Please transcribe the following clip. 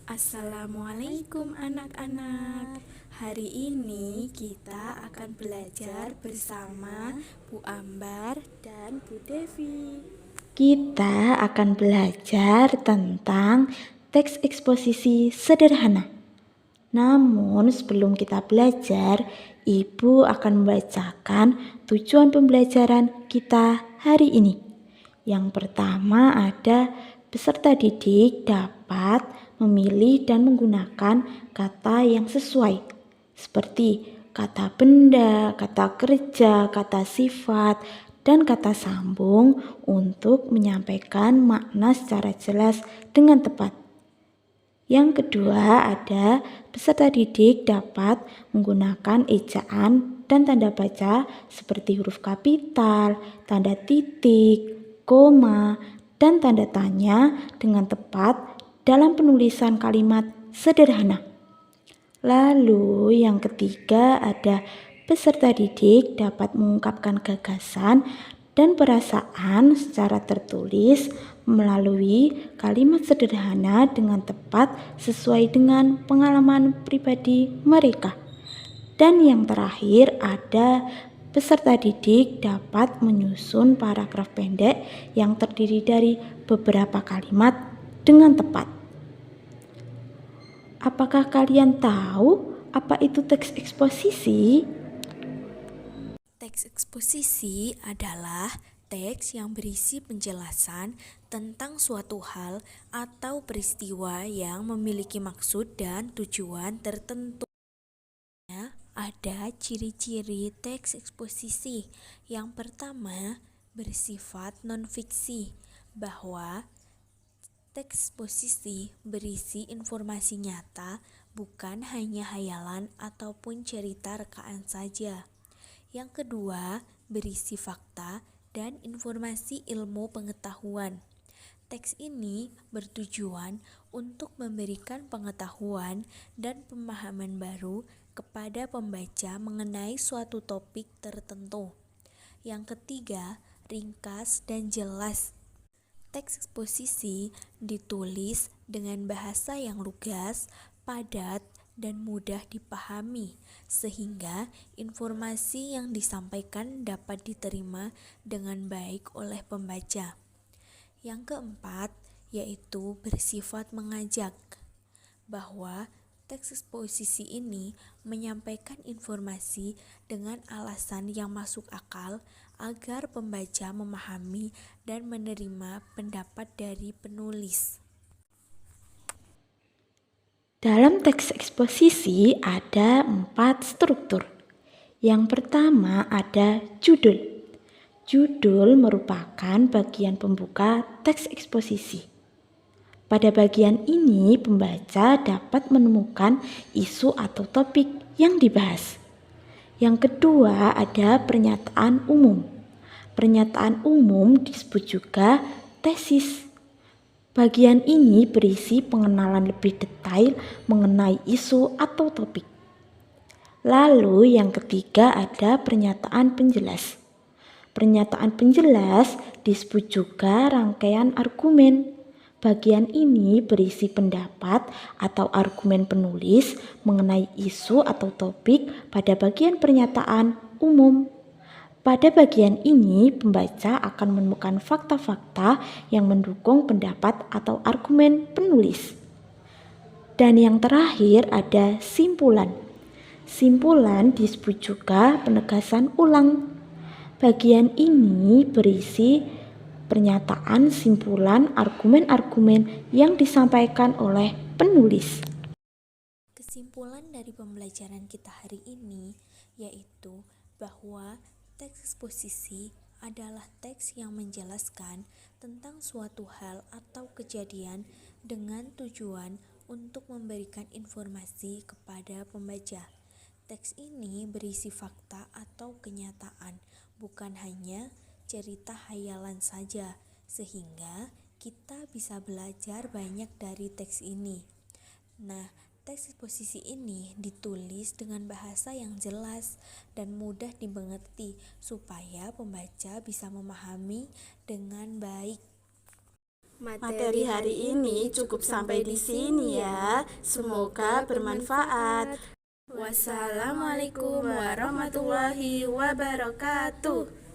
Assalamualaikum anak-anak. Hari ini kita akan belajar bersama Bu Ambar dan Bu Devi. Kita akan belajar tentang teks eksposisi sederhana. Namun sebelum kita belajar, Ibu akan membacakan tujuan pembelajaran kita hari ini. Yang pertama ada peserta didik dapat memilih dan menggunakan kata yang sesuai, seperti kata benda, kata kerja, kata sifat, dan kata sambung untuk menyampaikan makna secara jelas dengan tepat. Yang kedua ada peserta didik dapat menggunakan ejaan dan tanda baca seperti huruf kapital, tanda titik, koma, dan tanda tanya dengan tepat dalam penulisan kalimat sederhana. Lalu yang ketiga ada peserta didik dapat mengungkapkan gagasan dan perasaan secara tertulis melalui kalimat sederhana dengan tepat sesuai dengan pengalaman pribadi mereka. Dan yang terakhir ada peserta didik dapat menyusun paragraf pendek yang terdiri dari beberapa kalimat dengan tepat. Apakah kalian tahu apa itu teks eksposisi? Teks eksposisi adalah teks yang berisi penjelasan tentang suatu hal atau peristiwa yang memiliki maksud dan tujuan tertentu. Ada ciri-ciri teks eksposisi. Yang pertama, bersifat non-fiksi, bahwa teks eksposisi berisi informasi nyata, bukan hanya hayalan ataupun cerita rekaan saja. Yang kedua, berisi fakta dan informasi ilmu pengetahuan. Teks ini bertujuan untuk memberikan pengetahuan dan pemahaman baru kepada pembaca mengenai suatu topik tertentu. Yang ketiga, ringkas dan jelas. Teks eksposisi ditulis dengan bahasa yang lugas, padat, dan mudah dipahami, sehingga informasi yang disampaikan dapat diterima dengan baik oleh pembaca. Yang keempat, yaitu bersifat mengajak, bahwa teks eksposisi ini menyampaikan informasi dengan alasan yang masuk akal agar pembaca memahami dan menerima pendapat dari penulis. Dalam teks eksposisi ada 4 struktur. Yang pertama ada judul. Judul merupakan bagian pembuka teks eksposisi. Pada bagian ini, pembaca dapat menemukan isu atau topik yang dibahas. Yang kedua ada pernyataan umum. Pernyataan umum disebut juga tesis. Bagian ini berisi pengenalan lebih detail mengenai isu atau topik. Lalu yang ketiga ada pernyataan penjelas. Pernyataan penjelas disebut juga rangkaian argumen. Bagian ini berisi pendapat atau argumen penulis mengenai isu atau topik pada bagian pernyataan umum. Pada bagian ini, pembaca akan menemukan fakta-fakta yang mendukung pendapat atau argumen penulis. Dan yang terakhir ada simpulan. Simpulan disebut juga penegasan ulang. Bagian ini berisi pernyataan, simpulan, argumen-argumen yang disampaikan oleh penulis. Kesimpulan dari pembelajaran kita hari ini yaitu bahwa teks eksposisi adalah teks yang menjelaskan tentang suatu hal atau kejadian dengan tujuan untuk memberikan informasi kepada pembaca. Teks ini berisi fakta atau kenyataan, bukan hanya cerita hayalan saja, sehingga kita bisa belajar banyak dari teks ini. Nah, teks eksposisi ini ditulis dengan bahasa yang jelas dan mudah dimengerti supaya pembaca bisa memahami dengan baik. Materi hari ini cukup sampai di sini ya. Semoga bermanfaat. Wassalamualaikum warahmatullahi wabarakatuh.